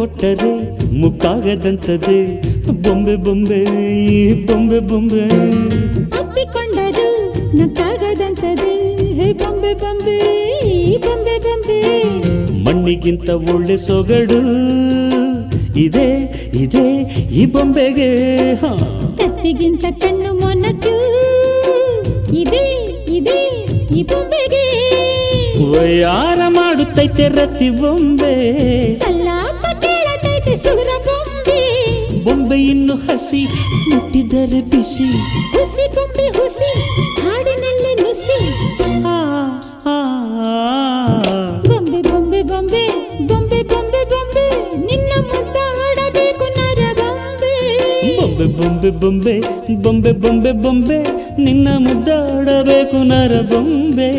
ಕೊಟ್ಟರೆ ಮುಕ್ಕಾಗದಂತದೆ ಬೊಂಬೆ ಬೊಂಬೆ ಬೊಂಬೆ ಬೊಂಬೆ ಅಪ್ಪಿಕೊಂಡರು ನಕ್ಕಾಗದಂತದೆ ಬೊಂಬೆ ಬೊಂಬೆ ಬೊಂಬೆ ಬೊಂಬೆ ಮಣ್ಣಿಗಿಂತ ಒಳ್ಳೆ ಸೊಗಡು ಇದೆ ಇದೆ ಈ ಬೊಂಬೆಗೆ ಕತ್ತಿಗಿಂತ ಕಣ್ಣು ಮೊನಚು ಇದೆ ಇದೆ ಈ ಬೊಂಬೆಗೆ ವಯಾರ ಮಾಡುತ್ತೈತೆ ರತಿ ಬೊಂಬೆ ಸಲ್ಲಾಪ ಕೇಳತೈತೆ ಸುರ ಬೊಂಬೆ ಬೊಂಬೆ ಇನ್ನು ಹಸಿ ಮುಟ್ಟಿದರೆ ಬಿಸಿ ಹುಸಿ ಬೊಂಬೆ ಹುಸಿ ಹಾಡಿನಲ್ಲಿ ನುಸಿ ಆ, ಆ, ಬೊಂಬೆ ಬೊಂಬೆ ಬೊಂಬೆ ಬೊಂಬೆ ಬೊಂಬೆ ಬೊಂಬೆ ನಿನ್ನ ಮುದ್ದ ಆಡಬೇಕು ನರ ಬೊಂಬೆ ಬೊಂಬೆ ಬೊಂಬೆ ಬೊಂಬೆ ಬೊಂಬೆ ಬೊಂಬೆ ಬೊಂಬೆ ನಿನ್ನ ಮುದ್ದಾಡಬೇಕು ನರ ಬೊಂಬೆ